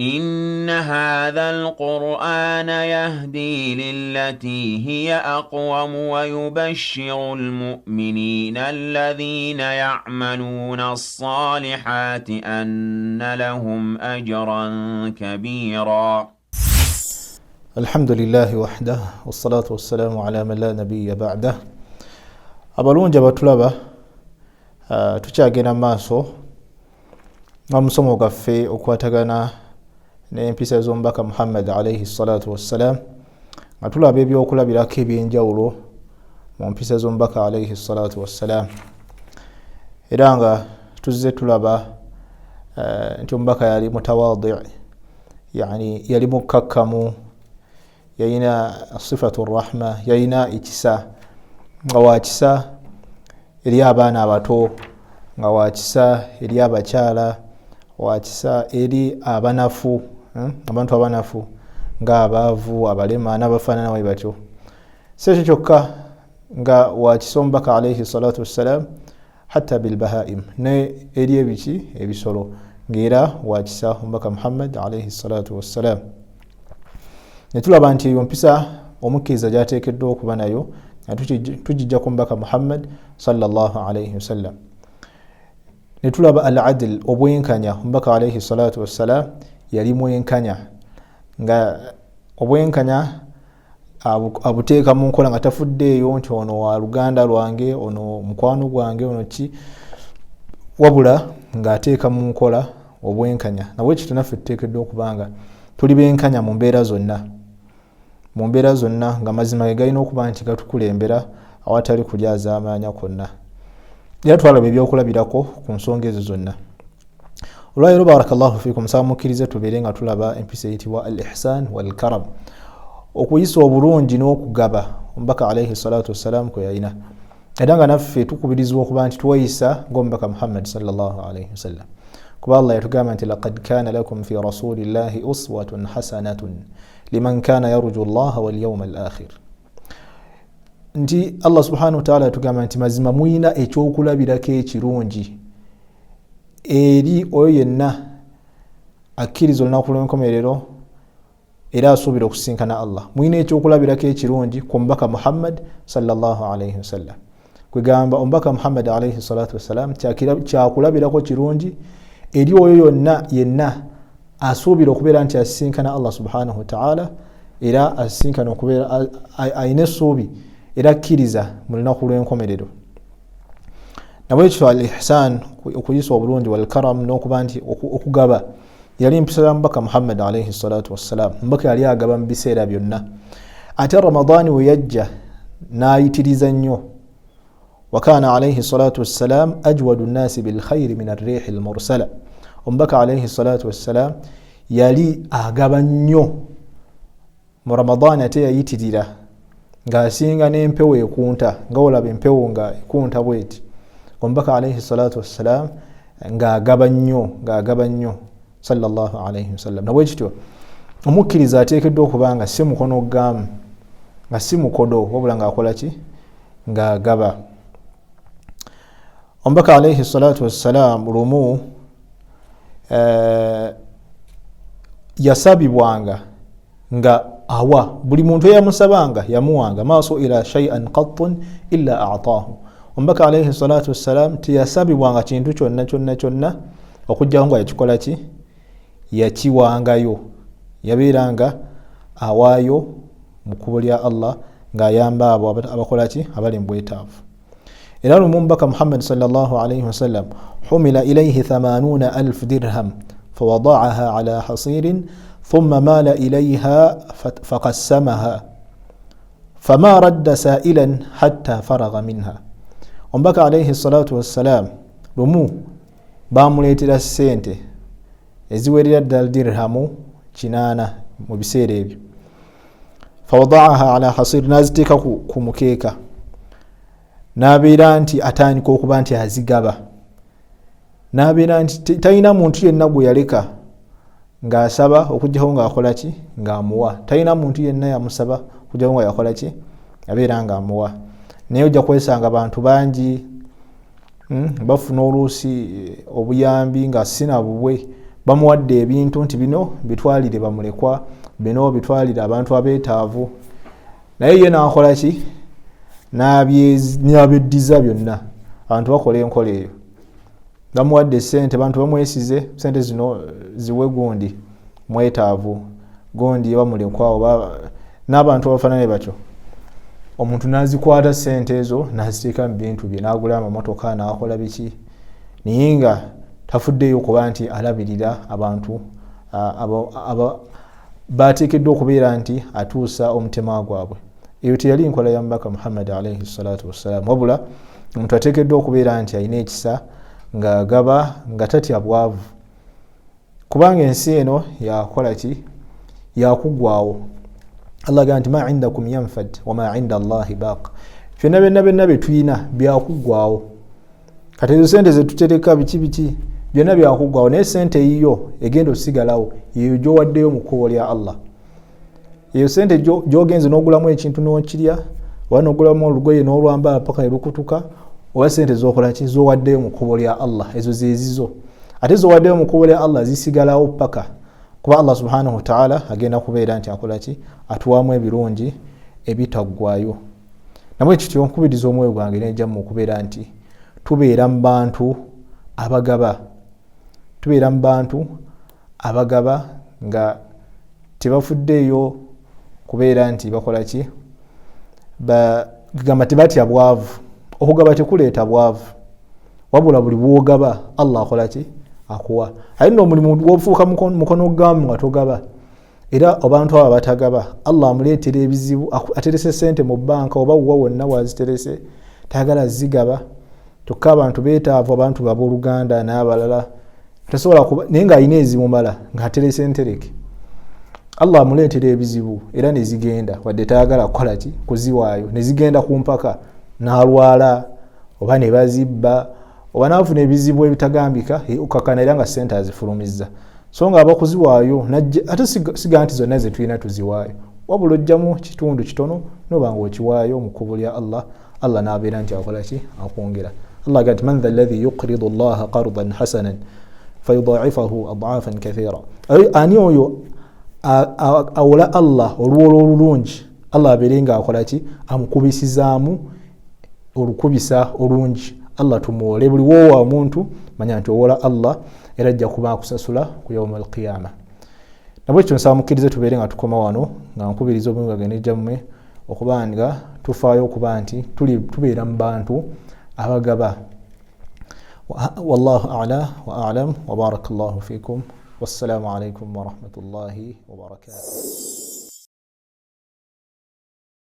إن هذا القرآن يهدي للتي هي أقوم ويبشر المؤمنين الذين يعملون الصالحات أن لهم أجرا كبيرا. الحمد لله وحده والصلاة والسلام على من لا نبي بعده. abalungi abatulaba tukyagenda maaso n'omusomo gwaffe okwatagana n'empisa z'omubaka Muhammad alayhi salatu wassalam nga tulaba ebyokulabirako ebyenjawulo mu mpisa z'omubaka alayhi salatu wassalam, era nga tuzze tulaba nti omubaka yali mutawadi, yani yali mukakkamu, yalina sifatu rahma, yalina ekisa, nga wakisa eri abaana abato, nga wakisa eri abakyala, wakisa eri abanafu, abantu abanafu nga abaavu, abalema n'abafaanana bwe batyo. Si ekyo kyokka nga wakisa omubaka alayhi salatu wassalam hatta bilbahaim, ne eri ebiki ebisolo, ng'era wakisa omubaka Muhammad alayhi salatu wassalam. Ne tulaba nti eyo mpisa omukkiriza gy'ateekeddwa okuba nayo tugijja ku mubaka Muhammad sallallahu alayhi wasallam. Ne tulaba al-adl, obwenkanya. Omubaka alayhi salatu wassalam yali mwenkanya, nga obwenkanya abuteeka mu nkola nga tafuddeeyo nti ono wa luganda lwange, ono mukwano gwange, ono ki, wabula ng'ateeka mu nkola obwenkanya. Nabwe kityo naffe tuteekeddwa okubanga tuli benkanya mu mbeera zonna, mu mbeera zonna nga mazima ge galina okuba nti gatukulembera awatali kulyaza amaanya konna. Era twalaba ebyokulabirako ku nsonga ezo zonna. Olwaleero barakallahu fikum, nsaba mukkirize tubeere nga tulaba empisa eyitibwa al-ihsan wal-karam, okuyisa obulungi n'okugaba omubaka alayhi salatu wassalam kwe yalina, era nga naffe tukubirizibwa okuba nti tuwayisa ng'omubaka Muhammad sallallahu alayhi wasallam, kuba Allah yatugamba nti laqad kana lakum fi rasulillahi uswatun hasanatun liman kana yarju Allah wal yawm al-akhir. Nti Allah subhanahu wa ta'ala yatugamba nti mazima muyina ekyokulabirako ekirungi eri oyo yenna akkiriza olunaku lw'enkomerero era asuubira okusinkana Allah. Muyina ekyokulabirako ekirungi ku mubaka Muhammad sallallahu alayhi wasallam. Kwegamba omubaka Muhammad alayhi salatu wassalam kyakulabirako kirungi eri oyo yenna asuubira okubeera nti asinkana Allah subhanahu wa ta'ala, era asinkana okubeera ayina essuubi era akkiriza mu lunaku lw'enkomerero. Nabwekityo al-ihsan, okuyisa obulungi, wal-karam, n'okuba nti okugaba yali mpisa ya mubaka Muhammad alayhi salatu wassalam. Mubaka yali agaba mu biseera byonna, ate Ramadani we yajja n'ayitiriza nnyo. Wa kana alayhi salatu wassalam ajwadu nnasi bilkhayri min arrihi almursala. Omubaka alayhi salatu wassalam yali agaba nnyo mu Ramadani, ate yayitirira ng'asinga n'empewo ekunta, nga olaba empewo nga ekunta bweti. Omubaka alayhi salatu wassalam ng'agaba nnyo sallallahu alayhi wasallam. Nabwe kityo omukkiriza ateekeddwa okuba nga si mukono gamu, nga si mukodo, wabula ng'akola ki? Ng'agaba. Omubaka alayhi salatu wassalam lumu yasabibwanga nga awa, buli muntu eyamusabanga yamuwanga, maaso ila shay'an qattun illa a'taahu. Omubaka alayhi salatu wassalam teyasabibwanga kintu kyonna okujjaho nga yakikola ki? Yakiwangayo. Yabeeranga awaayo mu kkubo lya Allah ng'ayamba abo abakola ki? Abali mu bwetaavu. Era lumu omubaka Muhammad sallallahu alayhi wasallam humila ilayhi 80,000 dirham fawada'aha ala hasirin thumma mala ilayha faqassamaha fama radda sa'ilan hatta faragha minha. Omubaka alayhi salatu wassalam lumu bamuleetera ssente eziwerera ddala dirhamu 80 mu biseera ebyo. Fawada'aha ala hasir, n'aziteeka ku mukeeka, n'abeera nti atandika okuba nti azigaba, n'abeera nti talina muntu yenna gwe yaleka ng'asaba okujjaho ng'akola ki? Ng'amuwa. Talina muntu yenna yamusaba okujjaho nga yakola ki? Abeera ng'amuwa. Naye ojja kwesanga abantu bangi bafuna oluusi obuyambi nga sina bubwe, bamuwadde ebintu nti bino bitwalire bamulekwa, bino bitwalire abantu abeetaavu, naye ye n'akola ki? N'abeddiza byonna. Abantu bakola enkola eyo, bamuwadde ssente, abantu bamwesize, ssente zino ziwe gundi mwetaavu, gundi bamulekwa, oba n'abantu abafaanane batyo. Omuntu n'azikwata ssente ezo n'aziteeka mu bintu bye, n'agula amamotoka, n'akola biki, naye nga tafuddeyo kuba nti alabirira abantu bateekeddwa okubeera nti atuusa omutima gwabwe. Eyo teyali nkola ya Mubaka Muhammad alayhi salatu wassalam, wabula omuntu ateekeddwa okubeera nti alina ekisa ng'agaba nga tatya bwavu, kubanga ensi eno yakola ki? Yakuggwaawo. Allah agamba nti ma indakum yanfad wa ma inda Allahi baaq. Byonna bye tulina byakuggwaawo. Kati ezo ssente ze tutereka biki byonna byakuggwaawo, naye ssente eyiyo egenda osigalawo, yeyo gy'owaddeyo mu kkubo lya Allah. Eyo ssente gy'ogenze n'ogulamu ekintu n'okirya, oba n'ogulamu olugoye n'olwambala paka ne lukutuka, oba ssente z'okola ki? Z'owaddeyo mu kkubo lya Allah, ezo zezizo. Ate z'owaddeyo mu kkubo lya Allah zisigalawo paka, kuba Allah subhanahu wa ta'ala agenda kubeera nti akola ki? Atuwaamu ebirungi ebitaggwaayo. Namwe kityo nkubiriza omwoyo gwange nejja mu kubeera nti tubeera mu bantu abagaba. Tubeera mu bantu abagaba nga tebafuddeeyo kubeera nti bakola ki? Gamba tebatya bwavu. Okugaba tekuleeta bwavu, wabula buli bwogaba Allah akola ki? Akuwa. Ayi nno omulimu gw'ofuuka mukono gwamu nga togaba, era abantu abo batagaba Allah amuleetera ebizibu, aterese ssente mu bbanka oba wa wonna waziterese tayagala zigaba. Kyokka abantu beetaavu, abantu babooluganda n'abalala tasobola kuba, naye ng'alina ezimumala ng'aterese entereke, Allah amuleetera ebizibu era ne zigenda, wadde tayagala kukola ki? Kuziwaayo, ne zigenda ku mpaka, n'alwala oba ne bazibba oba n'afuna ebizibu ebitagambika, okakana era nga ssente azifulumizza. So nga abakuziwaayo ate siga nti zonna ze tulina tuziwaayo, wabula ojjamu kitundu kitono noba nga okiwaayo mu kkubo lya Allah, Allah n'abeera nti akola ki? Akwongera. Allah agamba man dha alladhi yuqridu Allaha qardan hasanan fayudaa'ifahu ad'aafan kathiira. Ani oyo awola Allah oluwolo olulungi, Allah abeere nga akola ki? Amukubisizaamu olukubisa olungi. Allah tumuwole, buli woowa omuntu manya nti owola Allah era ajja kuba akusasula ku yawma al-qiyama. Nabwe ekyo nsaba mukkirize tubeere nga tukoma wano nga nkubiriza obulungi bwange nejja mmwe okuba nga tufaayo okuba nti tubeera mu bantu abagaba. Wallahu a'la wa a'lam wa barakallahu fikum. Wassalamu alaikum wa rahmatullahi wa barakatuh.